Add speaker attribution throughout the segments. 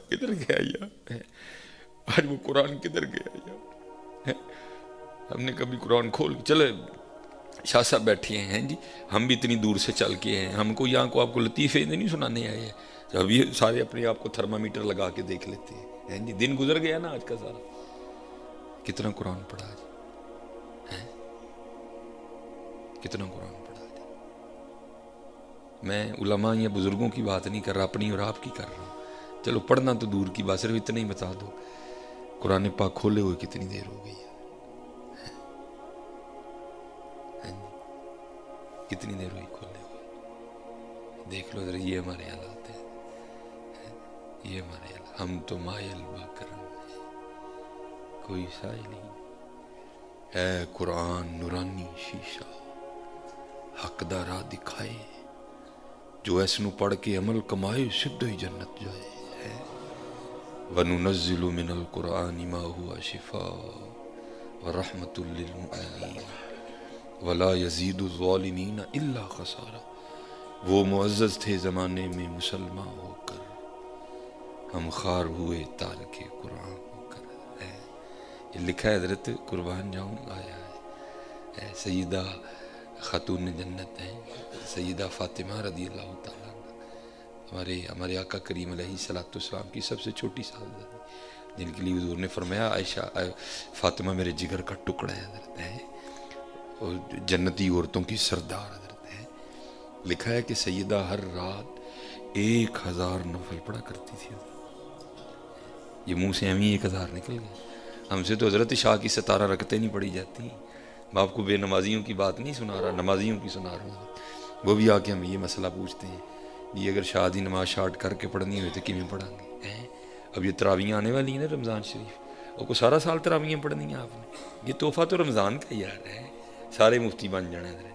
Speaker 1: کدھر گیا یا آج وہ قرآن کدھر گیا یا ہم نے کبھی قرآن کھول چلے شاہ صاحب بیٹھے ہیں جی، ہم بھی اتنی دور سے چل کے ہیں، ہم کو یہاں کو آپ کو لطیفے نہیں سنانے آئے ہیں، اب یہ سارے اپنے آپ کو تھرمامیٹر لگا کے دیکھ لیتے ہیں جی، دن گزر گیا نا آج کا سارا، کتنا قرآن پڑھا جی، کتنا قرآن پڑھا جی۔ میں علماء یا بزرگوں کی بات نہیں کر رہا، اپنی اور آپ کی کر رہا ہوں، چلو پڑھنا تو دور کی بات، صرف اتنا ہی بتا دو قرآن پاک کھولے ہوئے کتنی دیر ہو گئی ہے، کتنی دیر ہوئی کھولے ہوئے، دیکھ لو ذرا، یہ ہمارے حالات ہیں، یہ ہمارے حالات، ہم تو مائل با کرم ہیں، کوئی سائل نہیں، اے قرآن نورانی شیشہ حق دا راہ دکھائے، جو ایسنو پڑھ کے عمل کمائے سدھو ہی جنت جائے، وَنُنَزِّلُ مِنَ الْقُرْآنِ مَا هُوَ شِفَاءٌ وَرَحْمَةٌ لِّلْمُؤْمِنِينَ وَلَا يَزِيدُ الظَّالِمِينَ إِلَّا خَسَارًا۔ وہ معزز تھے زمانے میں مسلمان ہو کر، ہم خوار ہوئے تارک قرآن ہو کر۔ یہ لکھا ہے حضرت قربان جاؤں آیا ہے، سیدہ خاتون جنت ہیں سیدہ فاطمہ رضی اللہ تعالیٰ، ہمارے آقا کریم علیہ السلام کی سب سے چھوٹی سالزادی، جن کے لیے حضور نے فرمایا عائشہ فاطمہ میرے جگر کا ٹکڑا ہے حضرت ہے، اور جنتی عورتوں کی سردار حضرت ہے۔ لکھا ہے کہ سیدہ ہر رات 1000 نفل پڑھا کرتی تھی، یہ منہ سے ہمیں 1000 نکل گئے، ہم سے تو حضرت شاہ کی 17 رکعتیں نہیں پڑھی جاتی۔ میں آپ کو بے نمازیوں کی بات نہیں سنا رہا، نمازیوں کی سنا رہا ہوں، وہ بھی آ کے ہمیں یہ مسئلہ پوچھتے ہیں، یہ اگر شادی نماز شارٹ کر کے پڑھنی ہوئی تو کیوں پڑھیں گے؟ اب یہ تراویحیں آنے والی ہیں نا رمضان شریف، اور کو سارا سال تراویحیں پڑھنی ہیں آپ نے، یہ تحفہ تو رمضان کا یار ہے، سارے مفتی بن جانا ہے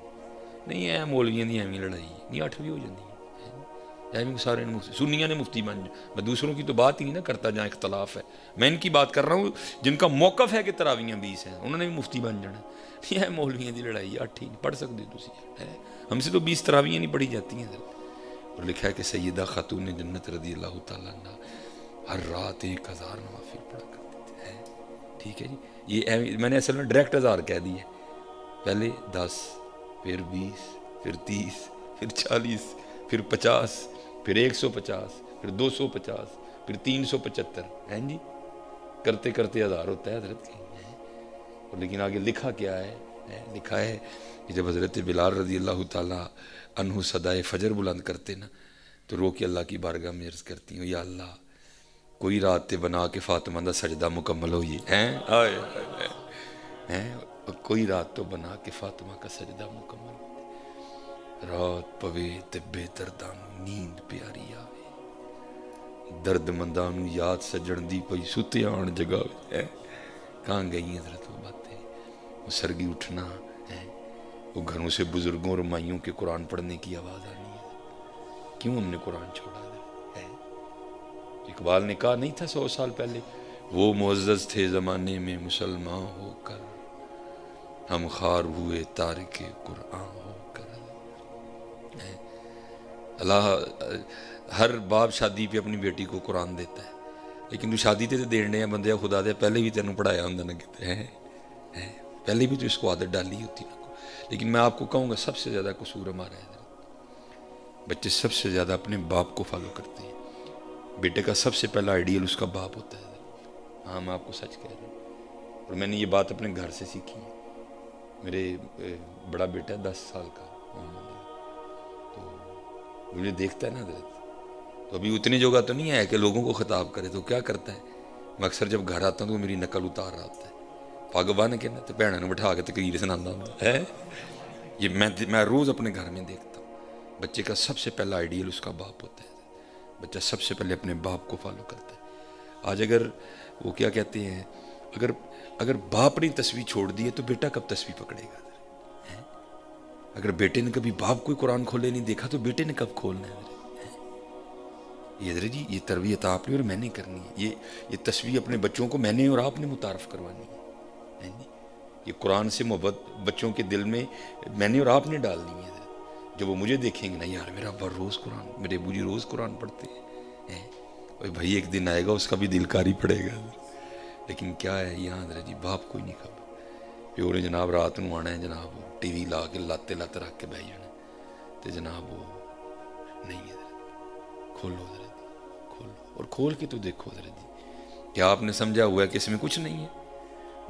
Speaker 1: نہیں ہے، مولویاں دی ایویں لڑائی نہیں 8 بھی ہو جاتی ہے، ایویں سارے سنیاں نے مفتی بن جانا، میں دوسروں کی تو بات ہی نہیں نا کرتا جہاں اختلاف ہے، میں ان کی بات کر رہا ہوں جن کا موقف ہے کہ تراویحیں 20 ہیں، انہوں نے بھی مفتی بن جانا، یہ ہے مولویاں دی لڑائی 8 ہی نہیں پڑھ سکتے تسی، ہم سے تو 20 تراویحیں نہیں پڑھی جاتی ہیں حضرت۔ اور لکھا ہے کہ سیدہ خاتون جنت رضی اللہ تعالیٰ عنہ ہر رات 1000 نوافل پڑھا کرتے تھے، ٹھیک ہے جی، یہ میں نے اصل میں ڈائریکٹ 1000 کہہ دی ہے، پہلے 10 پھر 20 پھر 30 پھر 40 پھر 50 پھر 150 پھر 250 پھر 375 ہیں جی، کرتے کرتے 1000 ہوتا ہے حضرت کی، اور لیکن آگے لکھا کیا ہے، لکھا ہے کہ جب حضرت بلال رضی اللہ تعالیٰ عنہ صدائے فجر بلند کرتے نا تو رو کے اللہ کی بارگاہ میں عرض کرتی ہوں، یا اللہ کوئی رات تے بنا کے فاطمہ دا سجدہ مکمل ہوئی ہیں، کوئی رات تو بنا کے فاطمہ کا سجدہ مکمل ہوئی، رات پوے تے بے دردانو نیند پیاری آوے، درد مندانو یاد سجن دی پئی ستے آن جگاوے، کہاں گئی حضرت وہ باتیں، وہ سرگی اٹھنا ہے، وہ گھروں سے بزرگوں اور مائیوں کے قرآن پڑھنے کی آواز آنی ہے، کیوں ہم نے قرآن چھوڑا ہے؟ اقبال نے کہا نہیں تھا 100 سال پہلے، وہ معزز تھے زمانے میں مسلمان ہو کر، ہم خوار ہوئے تارک قرآن ہو کر۔ اللہ ہر باپ شادی پہ اپنی بیٹی کو قرآن دیتا ہے، لیکن تو شادی تے دینے ہیں بندے خدا دے پہلے بھی تینوں پڑھایا ہوں نہ کہتے ہیں، پہلے بھی تو اس کو عادت ڈالی ہوتی ہے، لیکن میں آپ کو کہوں گا سب سے زیادہ قصور ہمارا ہے، بچے سب سے زیادہ اپنے باپ کو فالو کرتے ہیں، بیٹے کا سب سے پہلا آئیڈیل اس کا باپ ہوتا ہے، ہاں میں آپ کو سچ کہہ رہا ہوں، اور میں نے یہ بات اپنے گھر سے سیکھی ہے، میرے بڑا بیٹا 10 سال کا، تو مجھے دیکھتا ہے نا حضرت، تو ابھی اتنی جگہ تو نہیں ہے کہ لوگوں کو خطاب کرے، تو کیا کرتا ہے، میں اکثر جب گھر آتا ہوں تو وہ میری نقل اتار رہا ہوتا ہے، پگ بن کے نا تو بھینوں بٹھا کے تقریر سناتا ہوتا ہے، یہ میں روز اپنے گھر میں دیکھتا ہوں، بچے کا سب سے پہلا آئیڈیل اس کا باپ ہوتا ہے، بچہ سب سے پہلے اپنے باپ کو فالو کرتا ہے۔ آج اگر وہ کیا کہتے ہیں، اگر باپ نے تسبیح چھوڑ دی ہے تو بیٹا کب تسبیح پکڑے گا؟ اگر بیٹے نے کبھی باپ کو قرآن کھولے نہیں دیکھا تو بیٹے نے کب کھولنا ہے؟ یہ حضرت جی، یہ تربیت آپ نے اور میں نے کرنی ہے، یہ تسبیح اپنے بچوں کو میں نے اور آپ نے متعارف کروانی ہے، یہ قرآن سے محبت بچوں کے دل میں میں نے اور آپ نے ڈالنی ہے، جب وہ مجھے دیکھیں گے نا یار میرا ابا روز قرآن، میرے ابو جی روز قرآن پڑھتے ہیں، بھائی ایک دن آئے گا اس کا بھی دل کاری پڑے گا، لیکن کیا ہے یہاں حضرت جی باپ کوئی نہیں خبر. پیو نے جناب رات نو آنا ہے جناب ٹی وی لا کے لاتے لت رکھ کے بہ جانا تو جناب وہ نہیں حضرت کھولو حضرت جی کھولو، اور کھول کے تو دیکھو حضرت جی کیا آپ نے سمجھا ہوا ہے کہ اس میں کچھ نہیں ہے؟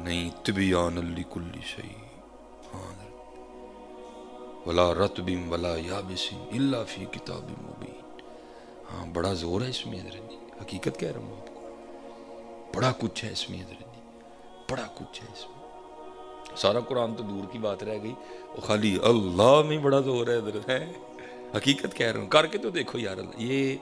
Speaker 1: نہیں، تبیان لکل شیء. ہاں حضرت ولا رطب ولا یابس الا فی کتاب مبین. ہاں بڑا زور ہے اس میں حضرت جی، حقیقت کہہ رہا ہوں آپ کو، بڑا کچھ ہے اس میں حضرت جی، بڑا کچھ ہے اس میں. سارا قرآن تو دور کی بات رہ گئی، وہ خالی اللہ میں بڑا زور ہے حضرت ہے. حقیقت کہہ رہا ہوں، کر کے تو دیکھو یار. اللہ یہ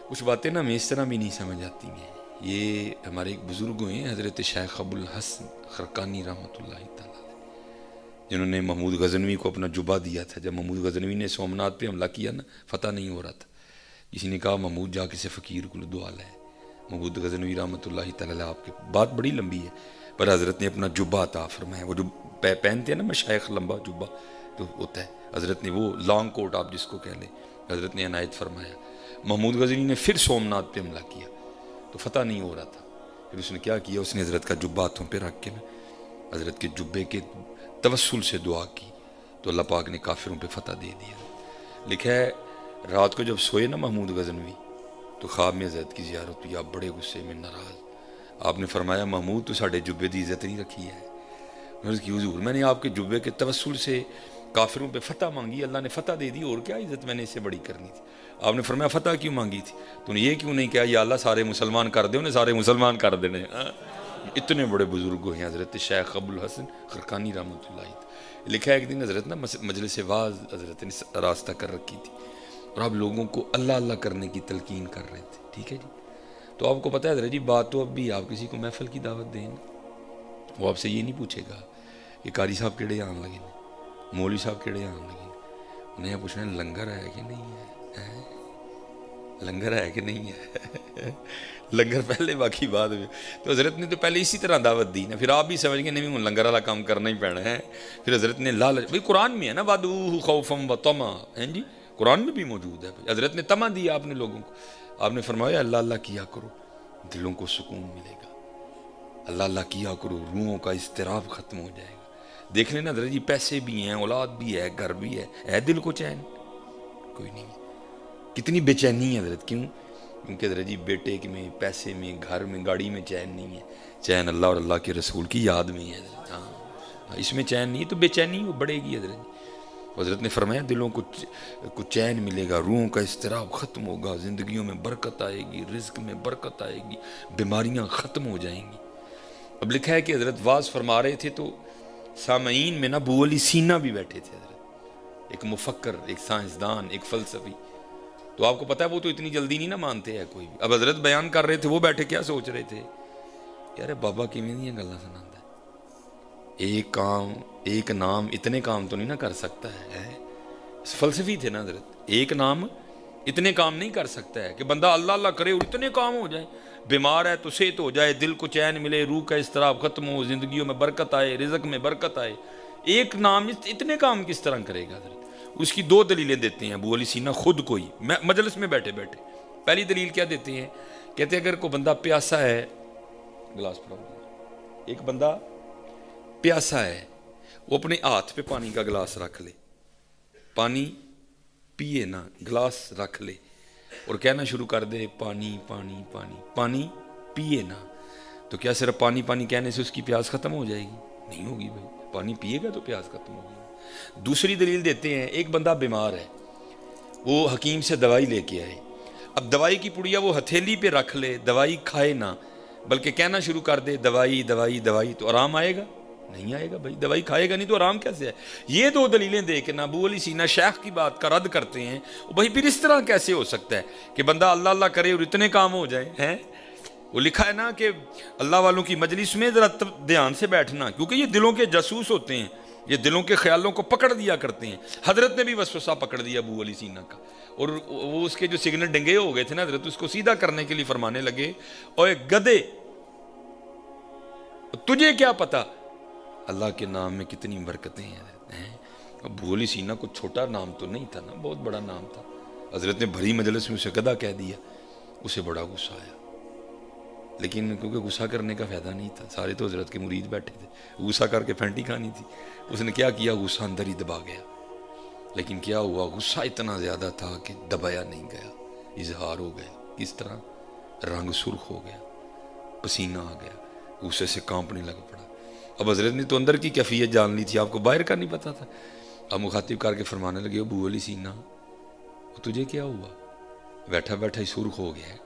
Speaker 1: کچھ باتیں نا ہمیں اس طرح بھی نہیں سمجھ آتی ہیں. یہ ہمارے ایک بزرگ ہوئے ہیں حضرت شیخ ابو الحسن خرقانی رحمۃ اللہ تعالیٰ، جنہوں نے محمود غزنوی کو اپنا جبہ دیا تھا. جب محمود غزنوی نے سومنات پہ حملہ کیا نا، فتح نہیں ہو رہا تھا، کسی نے کہا محمود جا کسی فقیر کو دعا لے. محمود غزنوی رحمۃ اللہ تعالیٰ، آپ کی بات بڑی لمبی ہے، پر حضرت نے اپنا جبہ عطا فرمایا. وہ جو پہنتے ہیں نا مشائخ لمبا جبہ تو ہوتا ہے، حضرت نے وہ لانگ کوٹ آپ جس کو کہہ لیں، حضرت نے عنایت فرمایا. محمود غزنوی نے پھر سومنات پہ حملہ کیا تو فتح نہیں ہو رہا تھا. پھر اس نے کیا کیا، اس نے حضرت کا جبہ ہاتھوں پہ رکھ کے نا حضرت کے جبے کے توسل سے دعا کی تو اللہ پاک نے کافروں پہ فتح دے دیا. لکھا ہے رات کو جب سوئے نا محمود غزنوی تو خواب میں حضرت کی زیارت ہوئی. آپ بڑے غصے میں ناراض. آپ نے فرمایا محمود تو ساڑھے جبے دی عزت نہیں رکھی ہے. عرض کی حضور میں نے آپ کے جبے کے توسل سے کافروں پہ فتح مانگی، اللہ نے فتح دے دی، اور کیا عزت میں نے اس سے بڑی کرنی تھی. آپ نے فرمایا فتح کیوں مانگی تھی؟ تو نے یہ کیوں نہیں کہا یا اللہ سارے مسلمان کر دے، انہیں سارے مسلمان کر دینے. اتنے بڑے بزرگ ہیں حضرت شیخ ابو الحسن خرقانی رحمۃ اللہ. لکھا ہے ایک دن حضرت نا مجلس واعظ حضرت نے راستہ کر رکھی تھی اور آپ لوگوں کو اللہ اللہ کرنے کی تلقین کر رہے تھے. ٹھیک ہے جی، تو آپ کو پتہ ہے حضرت جی بات تو اب بھی آپ کسی کو محفل کی دعوت دیں وہ آپ سے یہ نہیں پوچھے گا کہ قاری صاحب کیڑے آن لگے ہیں، مولوی صاحب کیڑے آن لگے ہیں. انہیں پوچھنا ہے لنگر ہے کہ نہیں ہے، لنگر ہے کہ نہیں ہے. لنگر پہلے باقی بعد میں. تو حضرت نے تو پہلے اسی طرح دعوت دی نا، پھر آپ بھی سمجھ گئے نہیں لنگر والا کام کرنا ہی پینا ہے. پھر حضرت نے لالچ، بھائی قرآن میں ہے نا وَدْعُوهُ خَوْفًا وَطَمَعًا، ہیں جی قرآن میں بھی موجود ہے. حضرت نے طمع دیا آپ نے لوگوں کو. آپ نے فرمایا اللہ اللہ کیا کرو دلوں کو سکون ملے گا، اللہ اللہ کیا کرو روحوں کا اضطراب ختم ہو جائے گا. دیکھ لینا حضرت جی پیسے بھی ہیں، اولاد بھی ہے، گھر بھی ہے دل کو چین کوئی نہیں. کتنی بے چینی ہے حضرت، کیوں؟ کیونکہ حضرت جی بیٹے میں، پیسے میں، گھر میں، گاڑی میں چین نہیں ہے. چین اللہ اور اللہ کے رسول کی یاد میں ہے حضرت. ہاں اس میں چین نہیں ہے تو بے چینی وہ بڑھے گی حضرت جی. حضرت نے فرمایا دلوں کو چین ملے گا، روحوں کا اضطراب ختم ہوگا، زندگیوں میں برکت آئے گی، رزق میں برکت آئے گی، بیماریاں ختم ہو جائیں گی. اب لکھا ہے کہ حضرت واعظ فرما رہے تھے تو سامعین میں نا ابو علی سینہ بھی بیٹھے تھے حضرت، ایک مفکر، ایک سائنسدان، ایک فلسفی. تو آپ کو پتہ ہے وہ تو اتنی جلدی نہیں نا مانتے ہیں کوئی بھی. اب حضرت بیان کر رہے تھے، وہ بیٹھے کیا سوچ رہے تھے، یار بابا کیویں دیاں گلاں سناندا ہے، ایک نام اتنے کام تو نہیں نہ کر سکتا ہے. فلسفی تھے نا حضرت، ایک نام اتنے کام نہیں کر سکتا ہے کہ بندہ اللہ اللہ کرے اور اتنے کام ہو جائیں. بیمار ہے تو صحت ہو جائے، دل کو چین ملے، روح کا اضطراب ختم ہو، زندگیوں میں برکت آئے، رزق میں برکت آئے. ایک نام اتنے کام کس طرح کرے گا حضرت؟ اس کی دو دلیلیں دیتے ہیں ابو علی سینہ خود کو ہی مجلس میں بیٹھے بیٹھے. پہلی دلیل کیا دیتے ہیں، کہتے ہیں اگر کوئی بندہ پیاسا ہے، گلاس پڑھو، ایک بندہ پیاسا ہے وہ اپنے ہاتھ پہ پانی کا گلاس رکھ لے، پانی پیے نا، گلاس رکھ لے اور کہنا شروع کر دے پانی پانی پانی، پانی پیے نا، تو کیا صرف پانی پانی کہنے سے اس کی پیاس ختم ہو جائے گی؟ نہیں ہوگی بھائی، پانی پیے گا تو پیاس ختم ہوگی. دوسری دلیل دیتے ہیں، ایک بندہ بیمار ہے، وہ حکیم سے دوائی لے کے آئے، اب دوائی کی پڑیا وہ ہتھیلی پہ رکھ لے، دوائی کھائے نہ بلکہ کہنا شروع کر دے دوائی دوائی دوائی، تو آرام آئے گا؟ نہیں آئے گا بھائی، دوائی کھائے گا نہیں تو آرام کیسے ہے؟ یہ دو دلیلیں دے کے ابو علی سینہ شیخ کی بات کا رد کرتے ہیں. بھائی پھر اس طرح کیسے ہو سکتا ہے کہ بندہ اللہ اللہ کرے اور اتنے کام ہو جائیں ہیں؟ وہ لکھا ہے نا کہ اللہ والوں کی مجلس میں ذرا دھیان سے بیٹھنا، کیونکہ یہ دلوں کے جاسوس ہوتے ہیں، یہ دلوں کے خیالوں کو پکڑ دیا کرتے ہیں. حضرت نے بھی وسوسہ پکڑ دیا ابو علی سینہ کا، اور وہ اس کے جو سگنل ڈنگے ہو گئے تھے نا حضرت، اس کو سیدھا کرنے کے لیے فرمانے لگے، اوے گدے تجھے کیا پتا اللہ کے نام میں کتنی برکتیں ہیں. ابو علی سینہ کو چھوٹا نام تو نہیں تھا نا، بہت بڑا نام تھا. حضرت نے بھری مجلس میں اسے گدھا کہہ دیا. اسے بڑا غصہ آیا، لیکن کیونکہ غصہ کرنے کا فائدہ نہیں تھا، سارے تو حضرت کے مرید بیٹھے تھے، غصہ کر کے پھینٹی کھانی تھی، اس نے کیا کیا، غصہ اندر ہی دبا گیا۔ لیکن کیا ہوا، غصہ اتنا زیادہ تھا کہ دبایا نہیں گیا، اظہار ہو گیا۔ کس طرح؟ رنگ سرخ ہو گیا، پسینہ آ گیا، غصے سے کانپنے لگ پڑا۔ اب حضرت نے تو اندر کی کیفیت جان لی تھی، آپ کو باہر کا نہیں پتا تھا۔ اب مخاطب کر کے فرمانے لگے، ابو علی سینہ تجھے کیا ہوا؟ بیٹھا بیٹھا ہی سرخ ہو گیا ہے،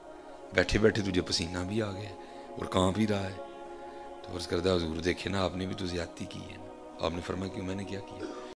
Speaker 1: بیٹھے بیٹھے تجھے پسینہ بھی آ گیا اور کانپ بھی رہا ہے۔ تو عرض کردہ حضور دیکھے نا، آپ نے بھی تو زیادتی کی ہے نا۔ آپ نے فرمایا کیوں، میں نے کیا کیا؟